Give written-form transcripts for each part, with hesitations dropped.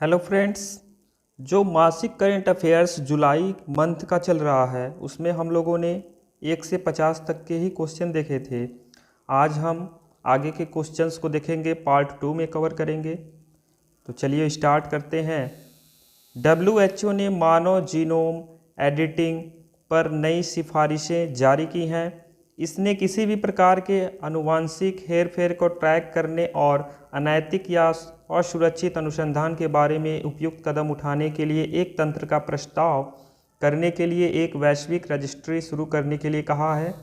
Hello friends. जो मासिक current affairs जुलाई month का चल रहा है उसमें हम लोगों ने 1 से 50 तक के ही क्वेश्चन देखे थे। आज हम आगे के क्वेश्चंस को देखेंगे, पार्ट 2 में कवर करेंगे। तो चलिए स्टार्ट करते हैं। WHO ने मानव जीनोम एडिटिंग पर नई सिफारिशें जारी की हैं। इसने किसी भी प्रकार के आनुवांशिक हेरफेर को ट्रैक करने और अनैतिक या असुरक्षित अनुसंधान के बारे में उपयुक्त कदम उठाने के लिए एक तंत्र का प्रस्ताव करने के लिए एक वैश्विक रजिस्ट्री शुरू करने के लिए कहा है।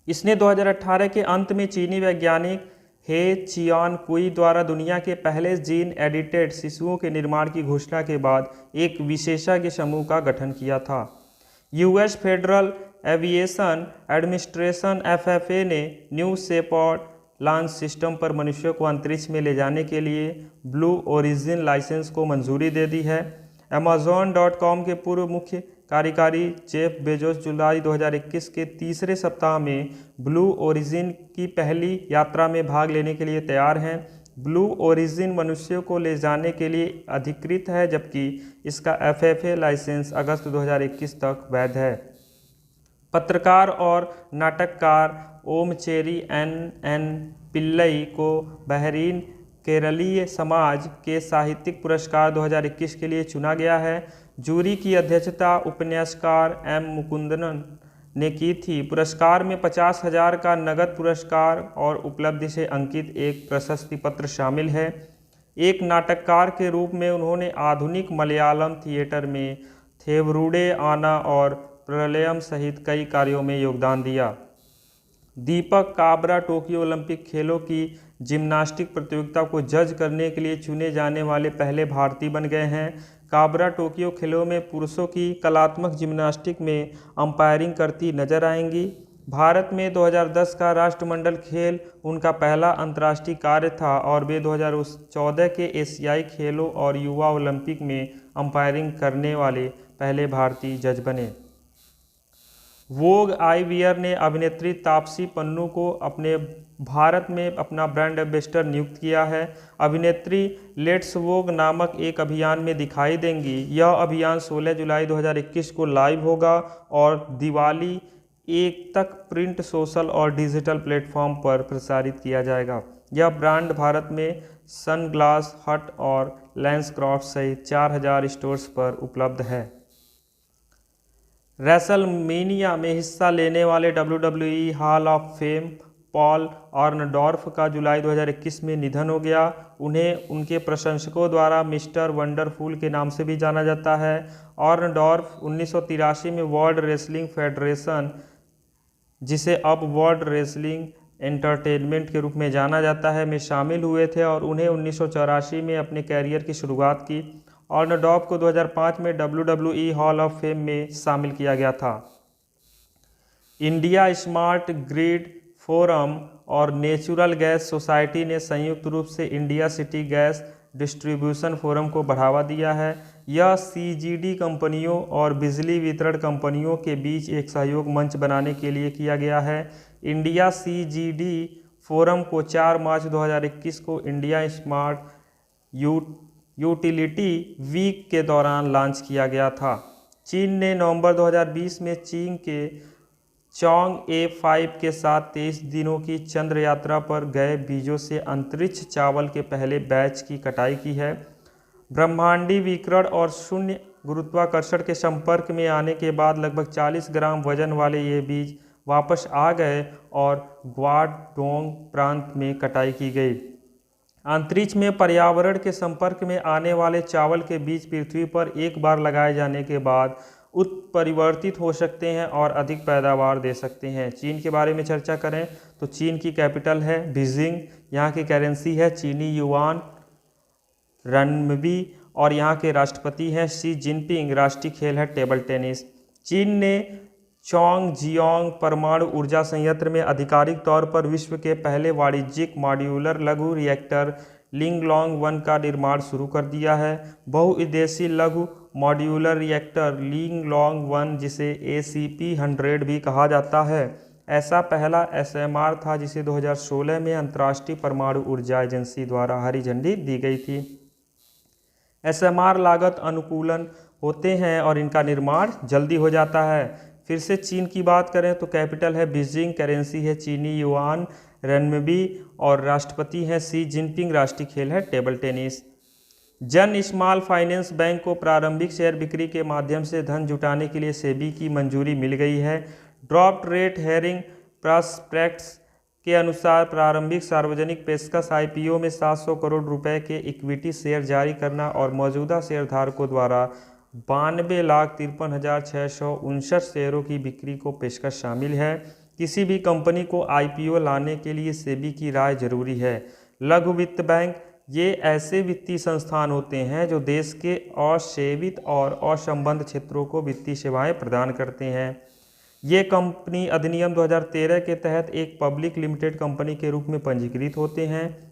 इसने 2018 के अंत में चीनी वैज्ञानिक हे चियान-कुई द्वारा दुनिया के पहले जीन एडिटेड शिशुओं के निर्माण की घोषणा के बाद एक विशेषज्ञ समूह का गठन किया था। US federal aviation administration FAA ने न्यू शेपर्ड लॉन्च सिस्टम पर मनुष्यों को अंतरिक्ष में ले जाने के लिए ब्लू ओरिजिन लाइसेंस को मंजूरी दे दी है। Amazon.com के पूर्व मुख्य कार्यकारी जेफ बेजोस जुलाई 2021 के तीसरे सप्ताह में ब्लू ओरिजिन की पहली यात्रा में भाग लेने के लिए तैयार हैं। ब्लू ओरिजिन मनुष्यों को ले जाने के लिए अधिकृत है, जबकि इसका FAA लाइसेंस अगस्त 2021 तक वैध है। पत्रकार और नाटककार ओमचेरी NN पिल्लई को बहरीन केरलीय समाज के साहित्यिक पुरस्कार 2021 के लिए चुना गया है। जूरी की अध्यक्षता उपन्यासकार M मुकुंदन ने की थी। पुरस्कार में 50,000 का नगद पुरस्कार और उपलब्धि से अंकित एक प्रशस्ति पत्र शामिल है। एक नाटककार के रूप में उन्होंने आधुनिक मलयालम थिएटर में थेवरुडे आना और प्रलयम सहित कई कार्यों में योगदान दिया। दीपक काबरा टोक्यो ओलंपिक खेलों की जिम्नास्टिक प्रतियोगिता को जज करने के लिए चुने जाने वाले पहले भारतीय बन गए हैं। काबरा टोक्यो खेलों में पुरुषों की कलात्मक जिम्नास्टिक में अंपायरिंग करती नजर आएंगी। भारत में 2010 का राष्ट्रमंडल खेल उनका पहला अंतर्राष्ट्रीय कार्य था और वे 2014 के एशियाई खेलों और युवा ओलंपिक में अंपायरिंग करने वाले पहले भारतीय जज बने। वोग आईवीआर ने अभिनेत्री तापसी पन्नू को अपने भारत में अपना ब्रांड एम्बेसडर नियुक्त किया है। अभिनेत्री लेट्स वोग नामक एक अभियान में दिखाई देंगी। यह अभियान 16 जुलाई 2021 को लाइव होगा और दिवाली 1 तक प्रिंट, सोशल और डिजिटल प्लेटफॉर्म पर प्रसारित किया जाएगा। यह ब्रांड भारत में सनग्लास हट और लेंसक्राफ्ट सहित 4000 स्टोर्स पर उपलब्ध है। रेसलमेनिया में हिस्सा लेने वाले WWE hall of fame Paul Orndorff का जुलाई 2021 में निधन हो गया। उन्हें उनके प्रशंसकों द्वारा मिस्टर वंडरफुल के नाम से भी जाना जाता है। ऑर्नडॉर्फ 1983 में वर्ल्ड रेसलिंग फेडरेशन, जिसे अब वर्ल्ड रेसलिंग एंटरटेनमेंट के रूप में जाना जाता है, में शामिल हुए थे और उन्हें 1984 में अपने कैरियर की शुरुआत की। ऑर्नडॉर्फ को 2005 में WWE हॉल ऑफ फेम में शामिल किया गया था। इंडिया स्मार्ट ग्रिड फोरम और नेचुरल गैस सोसाइटी ने संयुक्त रूप से India city gas distribution forum को बढ़ावा दिया है। यह CGD कंपनियों और बिजली वितरण कंपनियों के बीच एक सहयोग मंच बनाने के लिए किया गया है। इंडिया CGD फोरम को 4 मार्च 2021 को इंडिया स्मार्ट यूटिलिटी वीक के दौरान लॉन्च किया गया था। चीन ने नवंबर 2020 में चीन के चॉन्ग-ए-5 के साथ 23 दिनों की चंद्र यात्रा पर गए बीजों से अंतरिक्ष चावल के पहले बैच की कटाई की है। ब्रह्मांडी विकिरण और शून्य गुरुत्वाकर्षण के संपर्क में आने के बाद लगभग 40 ग्राम वजन वाले ये बीज वापस आ गए और ग्वाडोंग प्रांत में कटाई की गई। अंतरिक्ष में पर्यावरण के संपर्क में आने वाले चावल के बीज पृथ्वी पर एक बार लगाए जाने के बाद उत्परिवर्तित हो सकते हैं और अधिक पैदावार दे सकते हैं। चीन के बारे में चर्चा करें तो चीन की कैपिटल है बीजिंग, यहाँ की करेंसी है चीनी युआन रनमी और यहाँ के राष्ट्रपति हैं शी जिनपिंग। राष्ट्रीय खेल है टेबल टेनिस। चीन ने चोंगजियांग परमाणु ऊर्जा संयंत्र में आधिकारिक तौर पर विश्व के पहले वाणिज्यिक मॉड्यूलर लघु रिएक्टर लिंगलोंग-1 का निर्माण शुरू कर दिया है। बहुउद्देशीय लघु मॉड्यूलर रिएक्टर लिंगलोंग-1, जिसे ACP-100 भी कहा जाता है, ऐसा पहला SMR था जिसे 2016 में अंतर्राष्ट्रीय परमाणु ऊर्जा एजेंसी द्वारा हरी झंडी दी गई थी। एसएमआर लागत अनुकूलन होते हैं और इनका निर्माण जल्दी हो जाता है। फिर से चीन की बात करें तो कैपिटल है बीजिंग, करेंसी है चीनी युआन, रेनमिबी और राष्ट्रपति हैं शी जिनपिंग। राष्ट्रीय खेल है टेबल टेनिस। जन स्मॉल फाइनेंस बैंक को प्रारंभिक शेयर बिक्री के माध्यम से धन जुटाने के लिए सेबी की मंजूरी मिल गई है। ड्रॉफ्ट रेट हेयरिंग प्रॉस्पेक्टस के अनुसार प्रारंभिक सार्वजनिक पेशकश आईपीओ में 700 करोड़ रुपए के इक्विटी शेयर जारी करना और मौजूदा शेयरधारकों द्वारा 92,53,659 शेयरों की बिक्री को पेशकश शामिल है। किसी भी कंपनी को आईपीओ लाने के लिए सेबी की राय जरूरी है। लघु वित्त बैंक ये ऐसे वित्तीय संस्थान होते हैं जो देश के असेवित और असंबद्ध क्षेत्रों को वित्तीय सेवाएं प्रदान करते हैं। ये कंपनी अधिनियम 2013 के तहत एक पब्लिक लिमिटेड कंपनी के रूप में पंजीकृत होते हैं।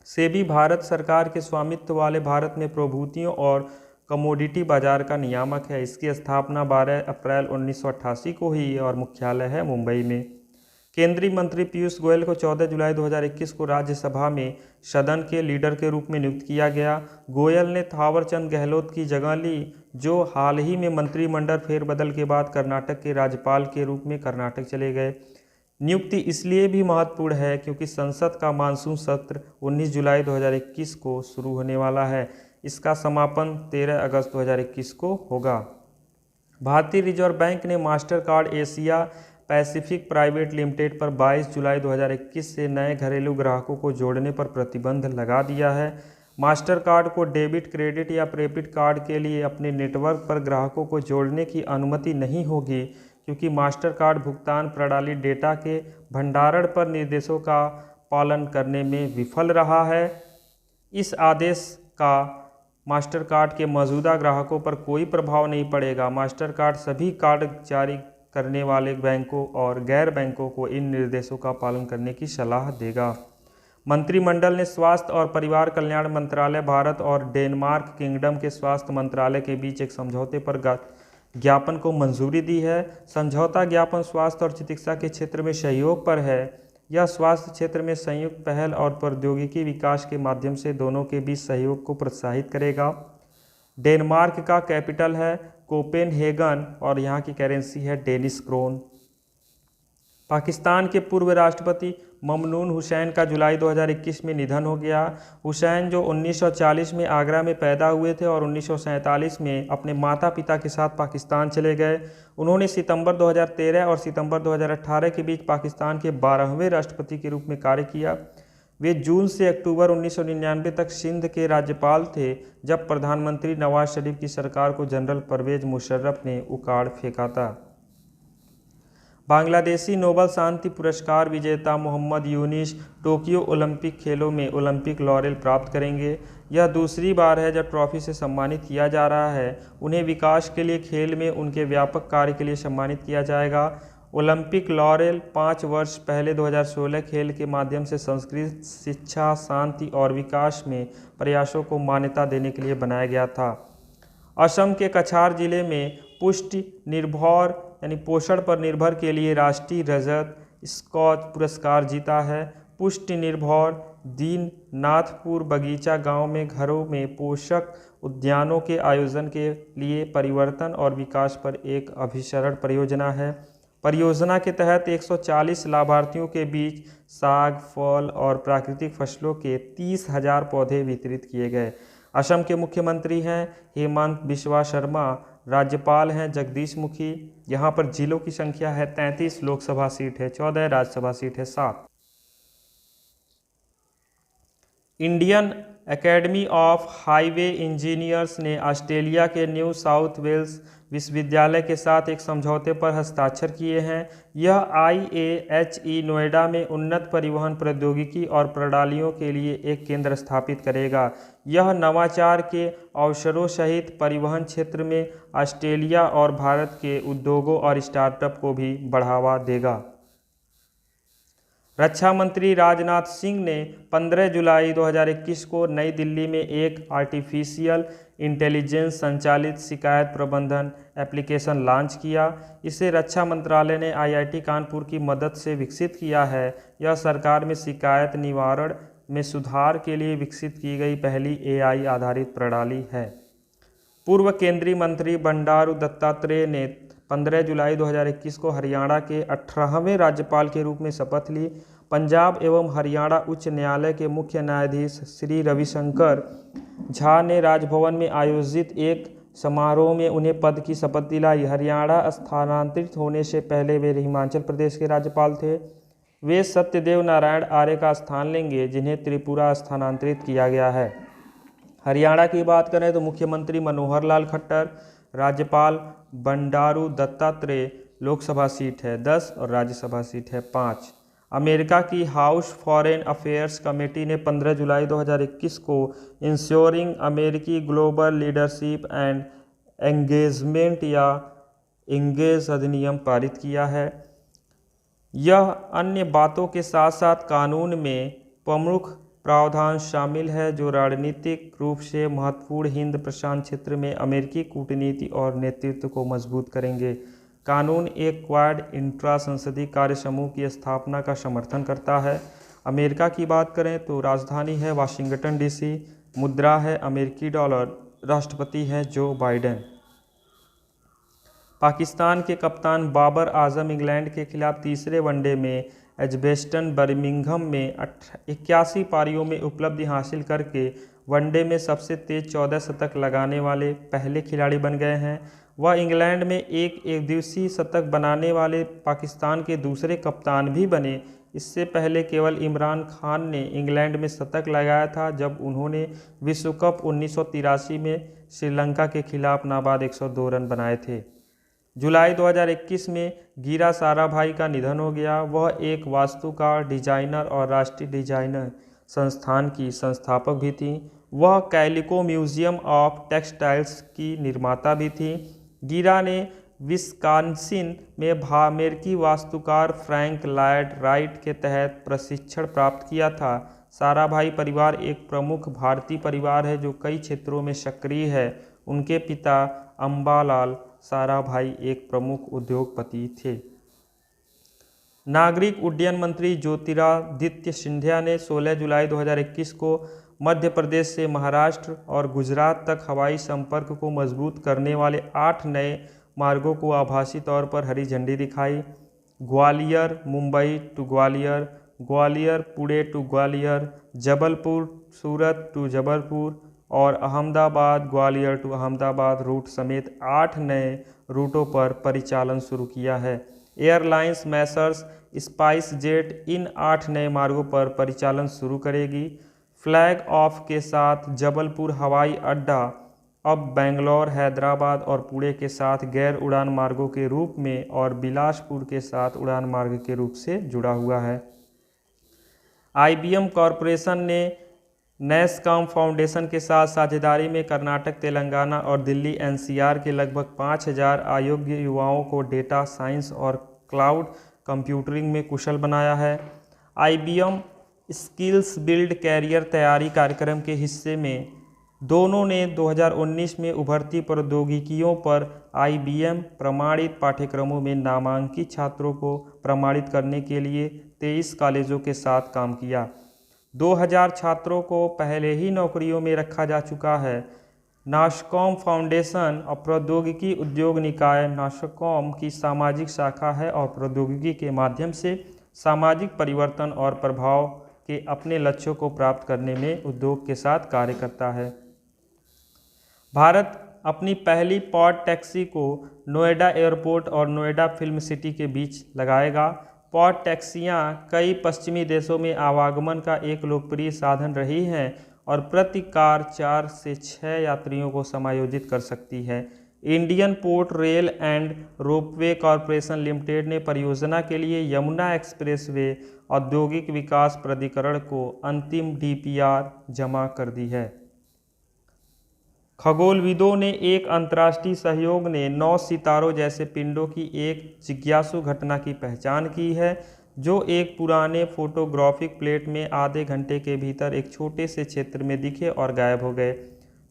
सेबी भारत सरकार के स्वामित्व वाले भारत में प्रभूतियों और कमोडिटी बाजार का नियामक है। इसकी स्थापना 12 अप्रैल 1988 को हुई और मुख्यालय है मुंबई में। केंद्रीय मंत्री पीयूष गोयल को 14 जुलाई 2021 को राज्यसभा में सदन के लीडर के रूप में नियुक्त किया गया। गोयल ने थावरचंद गहलोत की जगह ली, जो हाल ही में मंत्रिमंडल फेरबदल के बाद कर्नाटक के राज्यपाल के रूप में कर्नाटक चले गए। नियुक्ति इसलिए भी महत्वपूर्ण है क्योंकि संसद का मानसून सत्र 19 जुलाई 2021 को शुरू होने वाला है। इसका समापन 13 अगस्त 2021 को होगा। भारतीय रिजर्व बैंक ने master card Asia Pacific private limited पर 22 जुलाई 2021 से नए घरेलू ग्राहकों को जोड़ने पर प्रतिबंध लगा दिया है। मास्टर कार्ड को डेबिट, क्रेडिट या प्रीपेड कार्ड के लिए अपने नेटवर्क पर ग्राहकों को जोड़ने की अनुमति नहीं होगी, क्योंकि मास्टर कार्ड भुगतान प्रणाली डेटा के भंडारण पर निर्देशों का पालन करने में विफल रहा है। इस आदेश का मास्टर कार्ड के मौजूदा ग्राहकों पर कोई प्रभाव नहीं पड़ेगा। मास्टर कार्ड सभी कार्ड जारी करने वाले बैंकों और गैर बैंकों को इन निर्देशों का पालन करने की सलाह देगा। मंत्रिमंडल ने स्वास्थ्य और परिवार कल्याण मंत्रालय भारत और डेनमार्क किंगडम के स्वास्थ्य मंत्रालय के बीच एक समझौते पर ज्ञापन को मंजूरी दी है। समझौता ज्ञापन स्वास्थ्य और चिकित्सा के क्षेत्र में सहयोग पर है। यह स्वास्थ्य क्षेत्र में संयुक्त पहल और प्रौद्योगिकी विकास के माध्यम से दोनों के बीच सहयोग को प्रोत्साहित करेगा। डेनमार्क का कैपिटल है कोपेनहेगन और यहाँ की करेंसी है डेनिश क्रोन। पाकिस्तान के पूर्व राष्ट्रपति ममनून हुसैन का जुलाई 2021 में निधन हो गया। हुसैन, जो 1940 में आगरा में पैदा हुए थे और 1947 में अपने माता पिता के साथ पाकिस्तान चले गए, उन्होंने सितंबर 2013 और सितंबर 2018 के बीच पाकिस्तान के 12वें राष्ट्रपति के रूप में कार्य किया। वे जून से अक्टूबर 1999 तक सिंध के राज्यपाल थे, जब प्रधानमंत्री नवाज शरीफ की सरकार को जनरल परवेज मुशर्रफ ने उखाड़ फेंका था। बांग्लादेशी नोबेल शांति पुरस्कार विजेता मोहम्मद यूनिस टोक्यो ओलंपिक खेलों में ओलंपिक लॉरेल प्राप्त करेंगे। यह दूसरी बार है जब ट्रॉफी से सम्मानित किया जा रहा है। उन्हें विकास के लिए खेल में उनके व्यापक कार्य के लिए सम्मानित किया जाएगा। ओलंपिक लॉरेल 5 वर्ष पहले 2016 खेल के माध्यम से संस्कृत, शिक्षा, शांति और विकास में प्रयासों को मान्यता देने के लिए बनाया गया था। असम के कछार जिले में पुष्टि निर्भर यानी पोषण पर निर्भर के लिए राष्ट्रीय रजत स्कॉच पुरस्कार जीता है। पुष्टि निर्भर दीननाथपुर बगीचा गांव में घरों में पोषक उद्यानों के आयोजन के लिए परिवर्तन और विकास पर एक अभिसरण परियोजना है। परियोजना के तहत 140 लाभार्थियों के बीच साग, फल और प्राकृतिक फसलों के 30,000 पौधे वितरित किए गए। असम के मुख्यमंत्री हैं हेमंत बिस्वा शर्मा, राज्यपाल हैं जगदीश मुखी। यहाँ पर जिलों की संख्या है 33, लोकसभा सीट है 14, राज्यसभा सीट है 7। Indian academy of highway engineers ने ऑस्ट्रेलिया के न्यू साउथ वेल्स विश्वविद्यालय के साथ एक समझौते पर हस्ताक्षर किए हैं। यह IAHE नोएडा में उन्नत परिवहन प्रौद्योगिकी और प्रणालियों के लिए एक केंद्र स्थापित करेगा। यह नवाचार के अवसरों सहित परिवहन क्षेत्र में ऑस्ट्रेलिया और भारत के उद्योगों और स्टार्टअप को भी बढ़ावा देगा। रक्षा मंत्री राजनाथ सिंह ने 15 जुलाई 2021 को नई दिल्ली में एक आर्टिफिशियल इंटेलिजेंस संचालित शिकायत प्रबंधन एप्लीकेशन लॉन्च किया। इसे रक्षा मंत्रालय ने IIT कानपुर की मदद से विकसित किया है। यह सरकार में शिकायत निवारण में सुधार के लिए विकसित की गई पहली एआई आधारित प्रणाली है। पूर्व केंद्रीय मंत्री बंडारू दत्तात्रेय ने 15 जुलाई 2021 को हरियाणा के 18वें राज्यपाल के रूप में शपथ ली। पंजाब एवं हरियाणा उच्च न्यायालय के मुख्य न्यायाधीश श्री रविशंकर झा ने राजभवन में आयोजित एक समारोह में उन्हें पद की शपथ दिलाई। हरियाणा स्थानांतरित होने से पहले वे हिमाचल प्रदेश के राज्यपाल थे। वे सत्यदेव नारायण आर्य का स्थान लेंगे, जिन्हें त्रिपुरा स्थानांतरित किया गया है। हरियाणा की बात करें तो मुख्यमंत्री मनोहर लाल खट्टर, राज्यपाल बंडारू दत्तात्रेय, लोकसभा सीट है 10 और राज्यसभा सीट है 5। अमेरिका की हाउस फॉरेन अफेयर्स कमेटी ने 15 जुलाई 2021 को इंश्योरिंग अमेरिकी ग्लोबल लीडरशिप एंड एंगेजमेंट या एंगेज अधिनियम पारित किया है। यह अन्य बातों के साथ साथ कानून में प्रमुख प्रावधान शामिल है जो रणनीतिक रूप से महत्वपूर्ण हिंद प्रशांत क्षेत्र में अमेरिकी कूटनीति और नेतृत्व को मजबूत करेंगे। कानून एक क्वाड इंट्रा संसदीय कार्य समूह की स्थापना का समर्थन करता है। अमेरिका की बात करें तो राजधानी है वाशिंगटन डीसी, मुद्रा है अमेरिकी डॉलर, राष्ट्रपति है जो बाइडेन। पाकिस्तान के कप्तान बाबर आजम इंग्लैंड के खिलाफ तीसरे वनडे में एजबेस्टन बर्मिंघम में 81 पारियों में उपलब्धि हासिल करके वनडे में सबसे तेज 14 शतक लगाने वाले पहले खिलाड़ी बन गए हैं। वह इंग्लैंड में एक दिवसीय शतक बनाने वाले पाकिस्तान के दूसरे कप्तान भी बने। इससे पहले केवल इमरान खान ने इंग्लैंड में शतक लगाया था जब उन्होंने विश्व कप 1983 में श्रीलंका के खिलाफ नाबाद 102 रन बनाए थे। जुलाई 2021 में गीरा साराभाई का निधन हो गया। वह एक वास्तुकार, डिजाइनर और राष्ट्रीय डिजाइनर संस्थान की संस्थापक भी थीं। वह कैलिको म्यूजियम ऑफ टेक्सटाइल्स की निर्माता भी थीं। गीरा ने विस्कॉन्सिन में अमेरिकी वास्तुकार फ्रैंक लॉयड राइट के तहत प्रशिक्षण प्राप्त किया था। साराभाई परिवार एक प्रमुख भारतीय परिवार है जो कई क्षेत्रों में सक्रिय है। उनके पिता अंबालाल साराभाई एक प्रमुख उद्योगपति थे। नागरिक उड्डयन मंत्री ज्योतिरादित्य सिंधिया ने 16 जुलाई 2021 को मध्य प्रदेश से महाराष्ट्र और गुजरात तक हवाई संपर्क को मजबूत करने वाले 8 नए मार्गों को आभासी तौर पर हरी झंडी दिखाई। Gwalior Mumbai to Gwalior, Gwalior Pune to Gwalior, Jabalpur Surat to Jabalpur और अहमदाबाद ग्वालियर टू अहमदाबाद रूट समेत 8 नए रूटों पर परिचालन शुरू किया है। एयरलाइंस मैसर्स स्पाइस जेट इन 8 नए मार्गों पर परिचालन शुरू करेगी। फ्लैग ऑफ के साथ जबलपुर हवाई अड्डा अब बेंगलोर, हैदराबाद और पुणे के साथ गैर उड़ान मार्गों के रूप में और बिलासपुर के साथ उड़ान मार्ग के रूप से जुड़ा हुआ है। IBM कॉरपोरेशन ने नैसकॉम फाउंडेशन के साथ साझेदारी में कर्नाटक, तेलंगाना और दिल्ली NCR के लगभग 5000 अयोग्य युवाओं को डेटा साइंस और क्लाउड कंप्यूटिंग में कुशल बनाया है। IBM स्किल्स बिल्ड कैरियर तैयारी कार्यक्रम के हिस्से में दोनों ने 2019 में उभरती प्रौद्योगिकियों पर IBM प्रमाणित पाठ्यक्रमों में नामांकित छात्रों को प्रमाणित करने के लिए 23 कॉलेजों के साथ काम किया। 2000 छात्रों को पहले ही नौकरियों में रखा जा चुका है। नासकॉम फाउंडेशन और प्रौद्योगिकी उद्योग निकाय नासकॉम की सामाजिक शाखा है और प्रौद्योगिकी के माध्यम से सामाजिक परिवर्तन और प्रभाव के अपने लक्ष्यों को प्राप्त करने में उद्योग के साथ कार्य करता है। भारत अपनी पहली पॉड टैक्सी को नोएडा एयरपोर्ट और नोएडा फिल्म सिटी के बीच लगाएगा। पॉड टैक्सियाँ कई पश्चिमी देशों में आवागमन का एक लोकप्रिय साधन रही हैं और प्रति कार 4 से 6 यात्रियों को समायोजित कर सकती है। Indian port rail and ropeway corporation limited ने परियोजना के लिए यमुना एक्सप्रेसवे औद्योगिक विकास प्राधिकरण को अंतिम DPR जमा कर दी है। खगोलविदों ने एक अंतर्राष्ट्रीय सहयोग ने 9 सितारों जैसे पिंडों की एक जिज्ञासु घटना की पहचान की है जो एक पुराने फोटोग्राफिक प्लेट में आधे घंटे के भीतर एक छोटे से क्षेत्र में दिखे और गायब हो गए।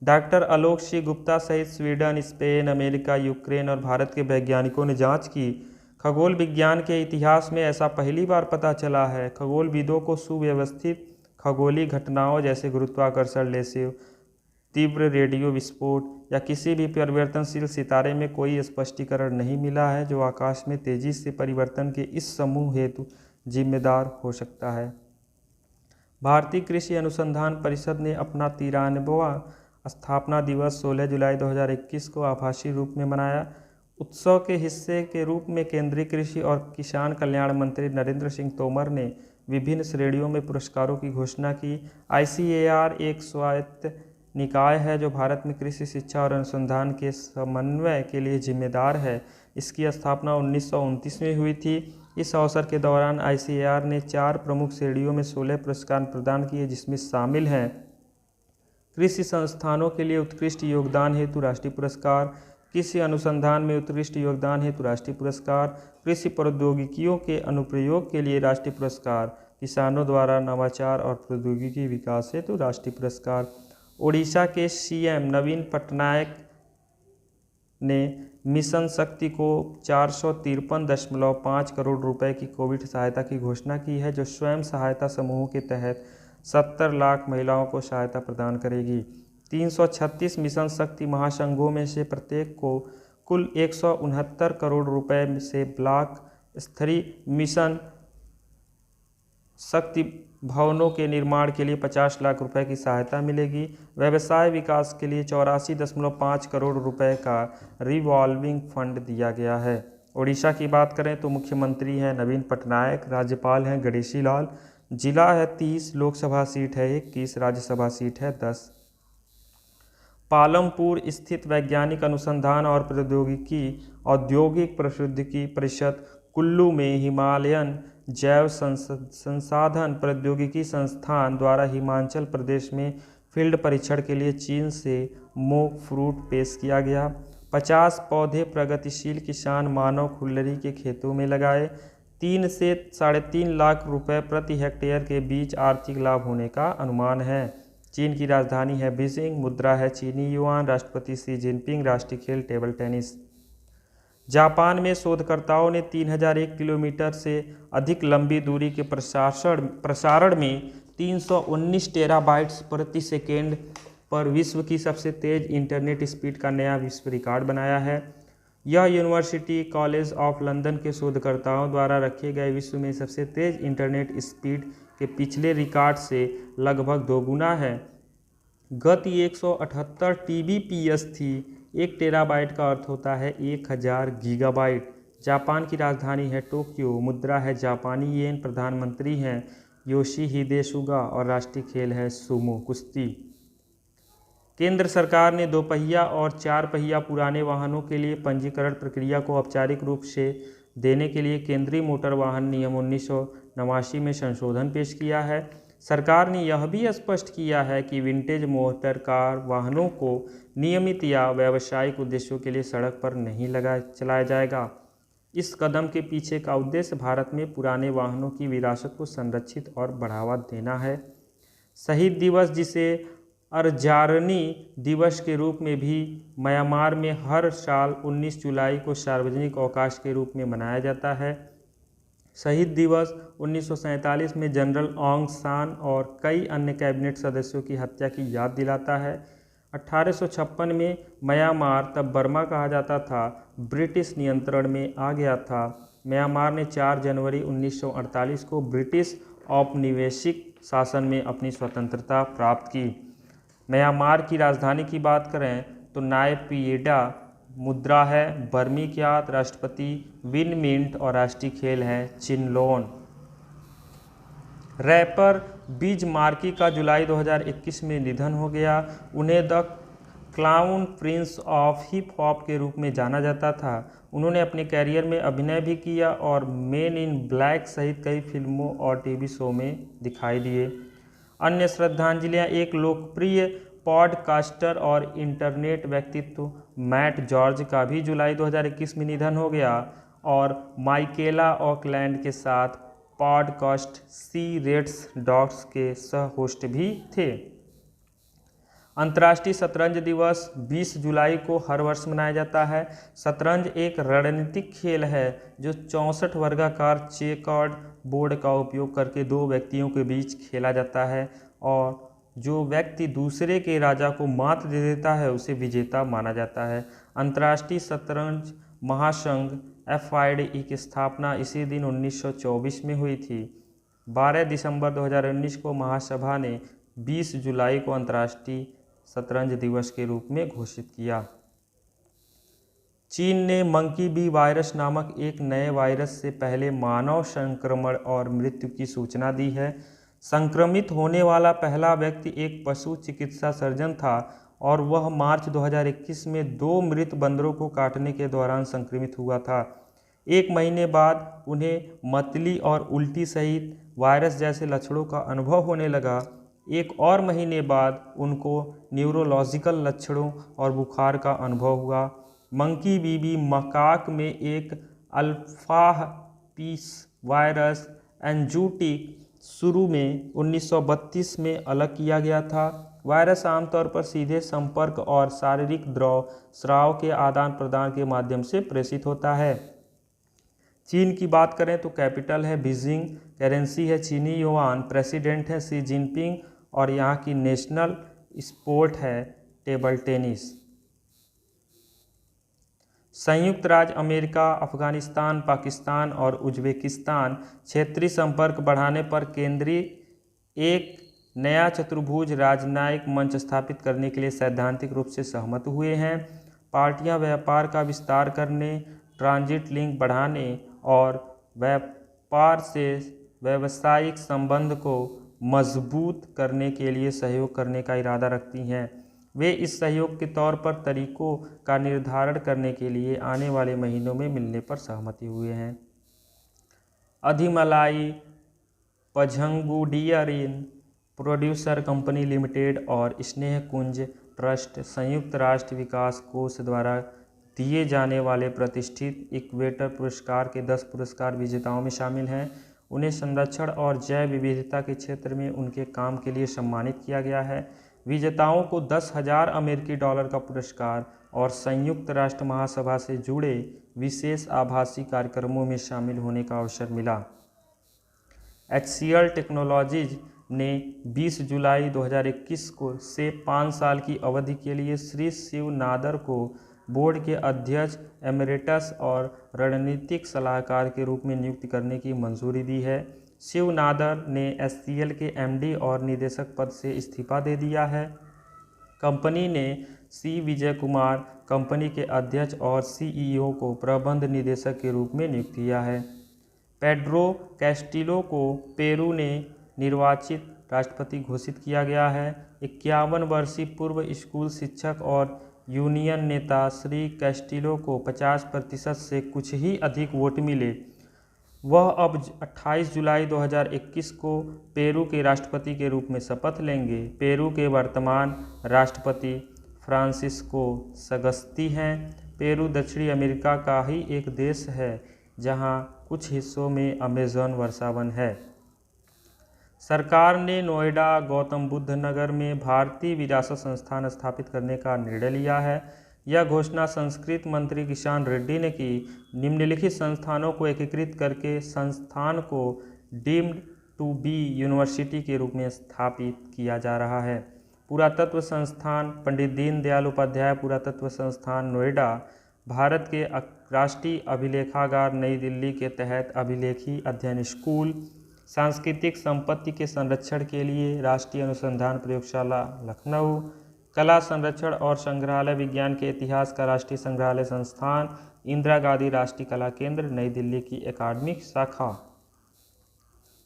डॉक्टर आलोक सी गुप्ता सहित स्वीडन, स्पेन, अमेरिका, यूक्रेन और भारत के वैज्ञानिकों ने जांच की। खगोल विज्ञान के इतिहास में ऐसा पहली बार पता चला है। खगोलविदों को सुव्यवस्थित खगोलीय घटनाओं जैसे गुरुत्वाकर्षण, लेसिव, तीव्र रेडियो विस्फोट या किसी भी परिवर्तनशील सितारे में कोई स्पष्टीकरण नहीं मिला है जो आकाश में तेजी से परिवर्तन के इस समूह हेतु जिम्मेदार हो सकता है। भारतीय कृषि अनुसंधान परिषद ने अपना 93वां स्थापना दिवस 16 जुलाई 2021 को आभासी रूप में मनाया। उत्सव के हिस्से के रूप में केंद्रीय कृषि और किसान कल्याण मंत्री नरेंद्र सिंह तोमर ने विभिन्न श्रेणियों में पुरस्कारों की घोषणा की। ICAR एक स्वायत्त निकाय है जो भारत में कृषि शिक्षा और अनुसंधान के समन्वय के लिए जिम्मेदार है। इसकी स्थापना 1929 में हुई थी। इस अवसर के दौरान ICAR ने 4 प्रमुख श्रेणियों में 16 पुरस्कार प्रदान किए, जिसमें शामिल हैं कृषि संस्थानों के लिए उत्कृष्ट योगदान हेतु राष्ट्रीय पुरस्कार, कृषि अनुसंधान में उत्कृष्ट योगदान हेतु राष्ट्रीय पुरस्कार, कृषि प्रौद्योगिकियों के अनुप्रयोग के लिए राष्ट्रीय पुरस्कार, किसानों द्वारा नवाचार और प्रौद्योगिकी विकास हेतु राष्ट्रीय पुरस्कार। ओडिशा के CM नवीन पटनायक ने मिशन शक्ति को 453.5 करोड़ रुपए की कोविड सहायता की घोषणा की है, जो स्वयं सहायता समूहों के तहत 70 लाख महिलाओं को सहायता प्रदान करेगी। 336 मिशन शक्ति महासंघों में से प्रत्येक को कुल 169 करोड़ रुपए से ब्लॉक स्तरीय मिशन शक्ति भवनों के निर्माण के लिए 50 लाख रुपए की सहायता मिलेगी। व्यवसाय विकास के लिए 84.5 करोड़ रुपए का रिवॉल्विंग फंड दिया गया है। ओडिशा की बात करें तो मुख्यमंत्री हैं नवीन पटनायक, राज्यपाल हैं गणेशी लाल, जिला है 30, लोकसभा सीट है 21, राज्यसभा सीट है 10। पालमपुर स्थित वैज्ञानिक अनुसंधान और प्रौद्योगिकी औद्योगिक प्रौद्योगिकी परिषद कुल्लू में हिमालयन जैव संसाधन प्रौद्योगिकी संस्थान द्वारा हिमाचल प्रदेश में फील्ड परीक्षण के लिए चीन से मोक फ्रूट पेश किया गया। 50 पौधे प्रगतिशील किसान मानव खुल्लरी के खेतों में लगाए। 3 से 3.5 लाख रुपए प्रति हेक्टेयर के बीच आर्थिक लाभ होने का अनुमान है। चीन की राजधानी है बीजिंग, मुद्रा है चीनी युआन, राष्ट्रपति शी जिनपिंग, राष्ट्रीय खेल टेबल टेनिस। जापान में शोधकर्ताओं ने 3001 किलोमीटर से अधिक लंबी दूरी के प्रसारण में 319 टेराबाइट्स प्रति सेकेंड पर विश्व की सबसे तेज इंटरनेट स्पीड का नया विश्व रिकॉर्ड बनाया है। यह यूनिवर्सिटी कॉलेज ऑफ लंदन के शोधकर्ताओं द्वारा रखे गए विश्व में सबसे तेज इंटरनेट स्पीड के पिछले रिकॉर्ड से लगभग 2 गुना है। गति 178 TBps थी। 1 टेराबाइट का अर्थ होता है 1000 गीगाबाइट। जापान की राजधानी है टोक्यो, मुद्रा है जापानी येन, प्रधानमंत्री हैं योशिहिदे सुगा और राष्ट्रीय खेल है सुमो कुश्ती। केंद्र सरकार ने 2 पहिया और 4 पहिया पुराने वाहनों के लिए पंजीकरण प्रक्रिया को औपचारिक रूप से देने के लिए केंद्रीय मोटर वाहन नियम 1989 में संशोधन पेश किया है। सरकार ने यह भी स्पष्ट किया है कि विंटेज मोटर कार वाहनों को नियमित या व्यावसायिक उद्देश्यों के लिए सड़क पर नहीं चलाया जाएगा। इस कदम के पीछे का उद्देश्य भारत में पुराने वाहनों की विरासत को संरक्षित और बढ़ावा देना है। शहीद दिवस, जिसे अर्जारनी दिवस के रूप में भी म्यांमार में हर साल 19 जुलाई को सार्वजनिक अवकाश के रूप में मनाया जाता है। शहीद दिवस 1947 में जनरल ऑंग सान और कई अन्य कैबिनेट सदस्यों की हत्या की याद दिलाता है। 1856 में म्यांमार, तब बर्मा कहा जाता था, ब्रिटिश नियंत्रण में आ गया था। म्यांमार ने 4 जनवरी 1948 को ब्रिटिश औपनिवेशिक शासन में अपनी स्वतंत्रता प्राप्त की। म्यांमार की राजधानी की बात करें तो नायपीयेडा, मुद्रा है बर्मी-क्यात, राष्ट्रपति विन मिंट और राष्ट्रीय खेल है चिनलोन। रैपर बीज मार्की का जुलाई 2021 में निधन हो गया। उन्हें the clown Prince of hip hop के रूप में जाना जाता था। उन्होंने अपने कैरियर में अभिनय भी किया और मेन इन ब्लैक सहित कई फिल्मों और टीवी शो में दिखाई दिए। अन्य श्रद्धांजलियां, एक लोकप्रिय पॉडकास्टर और इंटरनेट व्यक्तित्व मैट जॉर्ज का भी जुलाई 2021 में निधन हो गया और माइकेला ऑकलैंड के साथ पॉडकास्ट सी रेड्स डॉग्स के सह होस्ट भी थे। अंतर्राष्ट्रीय शतरंज दिवस 20 जुलाई को हर वर्ष मनाया जाता है। शतरंज एक रणनीतिक खेल है जो 64 वर्गाकार चेकर्ड बोर्ड का उपयोग करके दो व्यक्तियों के बीच खेला जाता है और जो व्यक्ति दूसरे के राजा को मात दे देता है उसे विजेता माना जाता है। अंतर्राष्ट्रीय शतरंज महासंघ FIDE की स्थापना इसी दिन 1924 में हुई थी। 12 दिसंबर 2019 को महासभा ने 20 जुलाई को अंतर्राष्ट्रीय शतरंज दिवस के रूप में घोषित किया। चीन ने मंकी बी वायरस नामक एक नए वायरस से पहले मानव संक्रमण और मृत्यु की सूचना दी है। संक्रमित होने वाला पहला व्यक्ति एक पशु चिकित्सा सर्जन था और वह मार्च 2021 में 2 मृत बंदरों को काटने के दौरान संक्रमित हुआ था। 1 महीने बाद उन्हें मतली और उल्टी सहित वायरस जैसे लक्षणों का अनुभव होने लगा। 1 और महीने बाद उनको न्यूरोलॉजिकल लक्षणों और बुखार का अनुभव हुआ। मंकी बीबी मकाक में एक अल्फाह पीस वायरस एंजूटिक शुरू में 1932 में अलग किया गया था। वायरस आमतौर पर सीधे संपर्क और शारीरिक द्रव स्राव के आदान प्रदान के माध्यम से प्रेषित होता है। चीन की बात करें तो कैपिटल है बीजिंग, करेंसी है चीनी युआन, प्रेसिडेंट है शी जिनपिंग और यहाँ की नेशनल स्पोर्ट है टेबल टेनिस। संयुक्त राज्य अमेरिका, अफगानिस्तान, पाकिस्तान और उज्बेकिस्तान क्षेत्रीय संपर्क बढ़ाने पर केंद्रीय एक नया चतुर्भुज राजनयिक मंच स्थापित करने के लिए सैद्धांतिक रूप से सहमत हुए हैं। पार्टियां व्यापार का विस्तार करने, ट्रांजिट लिंक बढ़ाने और व्यापार से व्यावसायिक संबंध को मजबूत करने के लिए सहयोग करने का इरादा रखती हैं। वे इस सहयोग के तौर पर तरीकों का निर्धारण करने के लिए आने वाले महीनों में मिलने पर सहमति हुए हैं। अधिमलाई पझंगुडियरिन प्रोड्यूसर कंपनी लिमिटेड और स्नेहकुंज ट्रस्ट संयुक्त राष्ट्र विकास कोष द्वारा दिए जाने वाले प्रतिष्ठित इक्वेटर पुरस्कार के 10 पुरस्कार विजेताओं में शामिल हैं। उन्हें संरक्षण और जैव विविधता के क्षेत्र में उनके काम के लिए सम्मानित किया गया है। विजेताओं को 10,000 अमेरिकी डॉलर का पुरस्कार और संयुक्त राष्ट्र महासभा से जुड़े विशेष आभासी कार्यक्रमों में शामिल होने का अवसर मिला। HCL टेक्नोलॉजीज ने 20 जुलाई 2021 को से 5 साल की अवधि के लिए श्री शिव नादर को बोर्ड के अध्यक्ष एमरेटस और रणनीतिक सलाहकार के रूप में नियुक्त करने की मंजूरी दी है। शिव नादर ने HCL के MD और निदेशक पद से इस्तीफा दे दिया है। कंपनी ने C विजय कुमार कंपनी के अध्यक्ष और CEO को प्रबंध निदेशक के रूप में नियुक्त किया है। पेड्रो कैस्टिलो को पेरू ने निर्वाचित राष्ट्रपति घोषित किया गया है। 51 वर्षीय पूर्व स्कूल शिक्षक और यूनियन नेता श्री कैस्टिलो को 50% से कुछ ही अधिक वोट मिले। वह अब 28 जुलाई 2021 को पेरू के राष्ट्रपति के रूप में शपथ लेंगे। पेरू के वर्तमान राष्ट्रपति फ्रांसिस्को सगस्ती हैं। पेरू दक्षिणी अमेरिका का ही एक देश है जहां कुछ हिस्सों में अमेज़न वर्षावन है। सरकार ने नोएडा गौतम बुद्ध नगर में भारतीय विरासत संस्थान स्थापित करने का निर्णय लिया है। यह घोषणा संस्कृत मंत्री किशन रेड्डी ने की। निम्नलिखित संस्थानों को एकीकृत करके संस्थान को डीम्ड टू बी यूनिवर्सिटी के रूप में स्थापित किया जा रहा है। पुरातत्व संस्थान पंडित दीनदयाल उपाध्याय पुरातत्व संस्थान नोएडा, भारत के राष्ट्रीय अभिलेखागार नई दिल्ली के तहत अभिलेखी अध्ययन स्कूल, सांस्कृतिक संपत्ति के संरक्षण के लिए राष्ट्रीय अनुसंधान प्रयोगशाला लखनऊ, कला संरक्षण और संग्रहालय विज्ञान के इतिहास का राष्ट्रीय संग्रहालय संस्थान, इंदिरा गांधी राष्ट्रीय कला केंद्र नई दिल्ली की एकेडमिक शाखा।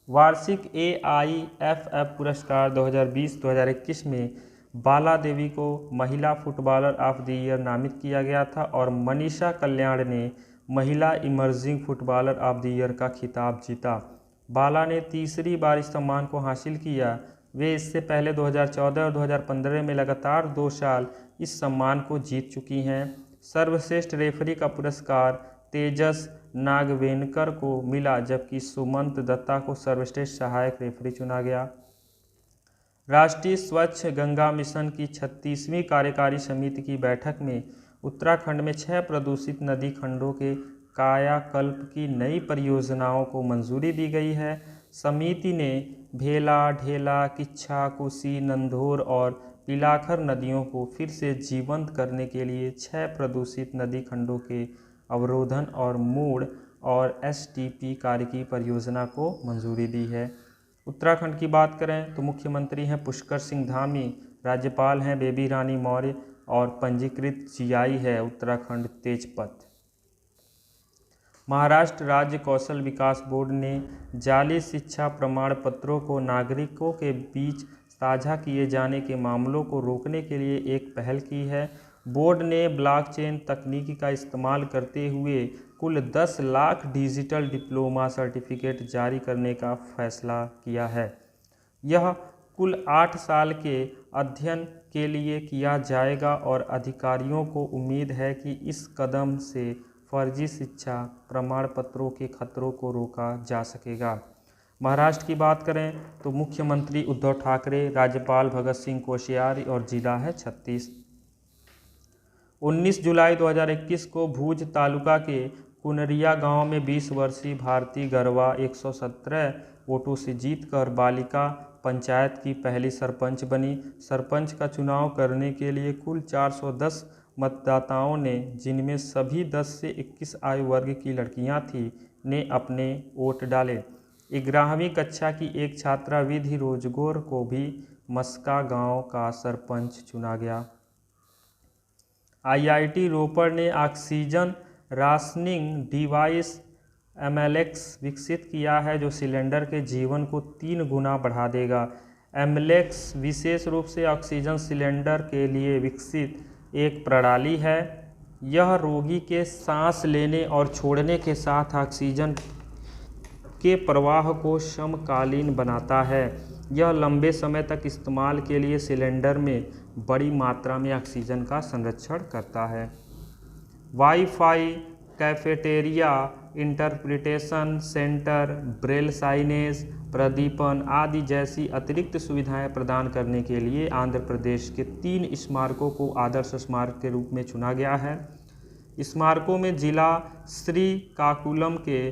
वार्षिक AIFF पुरस्कार 2020-2021 में बाला देवी को महिला फुटबॉलर ऑफ द ईयर नामित किया गया था और मनीषा कल्याण ने महिला emerging footballer of the year का खिताब जीता। बाला ने तीसरी बार इस सम्मान को हासिल किया। वे इससे पहले 2014 और 2015 में लगातार 2 साल इस सम्मान को जीत चुकी हैं। सर्वश्रेष्ठ रेफरी का पुरस्कार तेजस नागवेनकर को मिला, जबकि सुमंत दत्ता को सर्वश्रेष्ठ सहायक रेफरी चुना गया। राष्ट्रीय स्वच्छ गंगा मिशन की 36वीं कार्यकारी समिति की बैठक में उत्तराखंड में 6 प्रदूषित नदी खंडों के कायाकल्प की नई परियोजनाओं को मंजूरी दी गई है। समिति ने भेला, ढेला, किच्छा, कोसी, नंधौर और पिलाखर नदियों को फिर से जीवंत करने के लिए 6 प्रदूषित नदी खंडों के अवरोधन और मूड और एसटीपी कार्य की परियोजना को मंजूरी दी है। उत्तराखंड की बात करें तो मुख्यमंत्री हैं पुष्कर सिंह धामी, राज्यपाल हैं बेबी रानी मौर्य और पंजीकृत जीआई है उत्तराखंड तेजपत। महाराष्ट्र राज्य कौशल विकास बोर्ड ने जाली शिक्षा प्रमाण पत्रों को नागरिकों के बीच साझा किए जाने के मामलों को रोकने के लिए एक पहल की है। बोर्ड ने ब्लॉकचेन तकनीक का इस्तेमाल करते हुए कुल 10 लाख डिजिटल डिप्लोमा सर्टिफिकेट जारी करने का फैसला किया है। यह कुल 8 साल के अध्ययन के लिए किया जाएगा और अधिकारियों को उम्मीद है कि इस कदम से फर्जी शिक्षा प्रमाण पत्रों के खतरों को रोका जा सकेगा। महाराष्ट्र की बात करें तो मुख्यमंत्री उद्धव ठाकरे, राज्यपाल भगत सिंह कोश्यारी और जिला है 36। 19 जुलाई 2021 को भूज तालुका के कुनरिया गांव में 20 वर्षीय भारती गरवा 117 वोटों से जीतकर बालिका पंचायत की पहली सरपंच बनी। सरपंच का चुनाव करने के लिए कुल 410 मतदाताओं ने, जिनमें सभी 10 से 21 आयु वर्ग की लड़कियां थीं, ने अपने वोट डाले। 11वीं कक्षा की एक छात्रा विधि रोजगोर को भी मस्का गांव का सरपंच चुना गया। आईआईटी रोपड़ ने ऑक्सीजन राशनिंग डिवाइस एमएलएक्स विकसित किया है, जो सिलेंडर के जीवन को 3 गुना बढ़ा देगा। एमएलएक्स विशेष रूप से ऑक्सीजन सिलेंडर के लिए विकसित एक प्रणाली है। यह रोगी के सांस लेने और छोड़ने के साथ ऑक्सीजन के प्रवाह को समकालीन बनाता है। यह लंबे समय तक इस्तेमाल के लिए सिलेंडर में बड़ी मात्रा में ऑक्सीजन का संरक्षण करता है। Wifi, cafeteria, interpretation centre, braille signage, प्रदीपन आदि जैसी अतिरिक्त सुविधाएं प्रदान करने के लिए आंध्र प्रदेश के 3 स्मारकों को आदर्श स्मारक के रूप में चुना गया है। स्मारकों में जिला श्रीकाकुलम के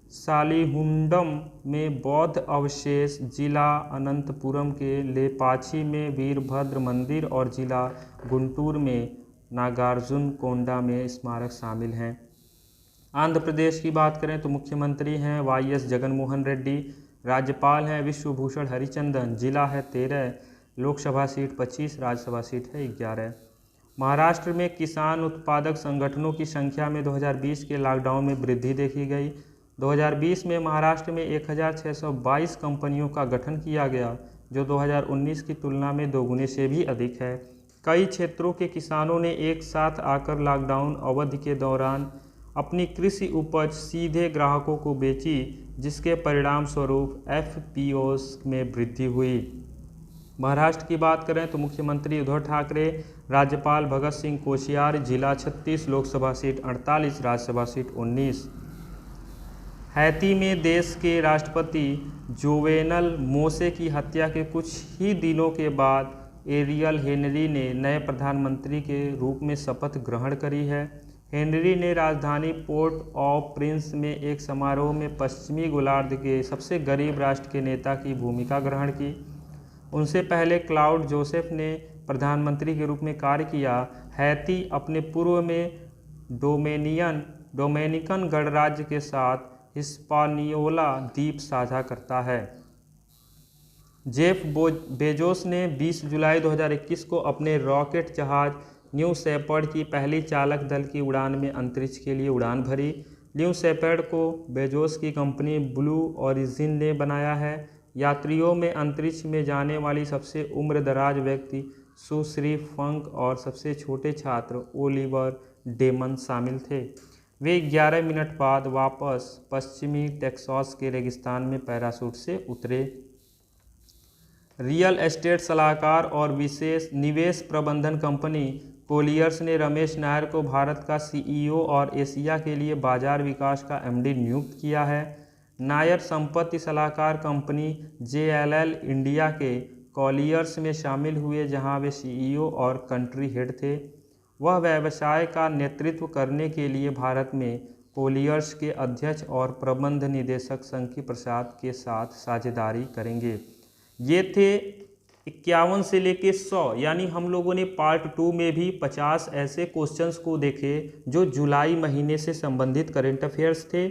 सालिहुंडम में बौद्ध अवशेष, जिला अनंतपुरम के लेपाक्षी में वीरभद्र मंदिर और जिला गुंटूर में नागार्जुन कोंडा में स्मारक शामिल हैं। आंध्र प्रदेश की बात करें तो मुख्यमंत्री हैं वाईएस जगनमोहन रेड्डी, राज्यपाल हैं विश्वभूषण हरिचंदन, जिला है 13, लोकसभा सीट 25, राज्यसभा सीट है 11। महाराष्ट्र में किसान उत्पादक संगठनों की संख्या में 2020 के लॉकडाउन में वृद्धि देखी गई। 2020 में महाराष्ट्र में 1622 कंपनियों का गठन किया गया, जो 2019 की तुलना में दोगुने से भी अधिक है। कई क्षेत्रों के किसानों ने एक साथ आकर लॉकडाउन अवधि के दौरान अपनी कृषि उपज सीधे ग्राहकों को बेची, जिसके परिणाम स्वरूप एफपीओस में वृद्धि हुई। महाराष्ट्र की बात करें तो मुख्यमंत्री उद्धव ठाकरे, राज्यपाल भगत सिंह कोश्यारी, जिला 36, Lok Sabha seat 48, Rajya Sabha seat 19। Haiti में देश के राष्ट्रपति जोवेनल मोसे की हत्या के कुछ ही दिनों के बाद एरियल हेनरी ने नए प्रधानमंत्री के रूप में शपथ ग्रहण करी है। हेनरी ने राजधानी पोर्ट ऑफ प्रिंस में एक समारोह में पश्चिमी गोलार्ध के सबसे गरीब राष्ट्र के नेता की भूमिका ग्रहण की। उनसे पहले क्लाउड जोसेफ ने प्रधानमंत्री के रूप में कार्य किया। हैती अपने पूर्व में डोमिनिकन गणराज्य के साथ हिस्पानियोला द्वीप साझा करता है। जेफ बेजोस ने 20 जुलाई 2021 को अपने रॉकेट जहाज न्यू शेपर्ड की पहली चालक दल की उड़ान में अंतरिक्ष के लिए उड़ान भरी। न्यू शेपर्ड को बेजोस की कंपनी ब्लू ओरिजिन ने बनाया है। यात्रियों में अंतरिक्ष में जाने वाली सबसे उम्रदराज व्यक्ति सुश्री फंक और सबसे छोटे छात्र ओलिवर डेमन शामिल थे। वे 11 मिनट बाद वापस पश्चिमी टेक्सास के रेगिस्तान में पैराशूट से उतरे। रियल एस्टेट सलाहकार और विशेष निवेश प्रबंधन कंपनी कोलियर्स ने रमेश नायर को भारत का सीईओ और एशिया के लिए बाजार विकास का एमडी नियुक्त किया है। नायर संपत्ति सलाहकार कंपनी जेएलएल इंडिया के कॉलियर्स में शामिल हुए, जहां वे सीईओ और कंट्री हेड थे। वह व्यवसाय का नेतृत्व करने के लिए भारत में कॉलियर्स के अध्यक्ष और प्रबंध निदेशक शंकी प्रसाद के साथ साझेदारी करेंगे। ये थे 51 से लेके 100, यानी हम लोगों ने पार्ट 2 में भी 50 ऐसे क्वेश्चंस को देखे जो जुलाई महीने से संबंधित करंट अफेयर्स थे।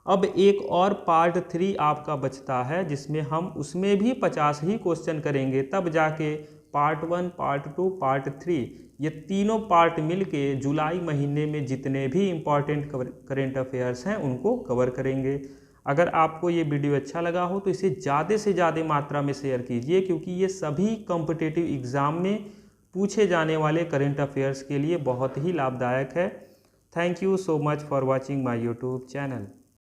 अब एक और पार्ट 3 आपका बचता है, जिसमें हम उसमें भी 50 ही क्वेश्चन करेंगे। तब जाके पार्ट 1, पार्ट 2, पार्ट 3 ये तीनों पार्ट मिलके जुलाई महीने में जितने भी इम्पॉर्टेंट करंट अफेयर्स हैं उनको कवर करेंगे। अगर आपको ये वीडियो अच्छा लगा हो तो इसे ज़्यादा से ज़्यादा मात्रा में शेयर कीजिए, क्योंकि ये सभी कॉम्पिटिटिव एग्ज़ाम में पूछे जाने वाले करंट अफेयर्स के लिए बहुत ही लाभदायक है। Thank you so much for watching my YouTube channel.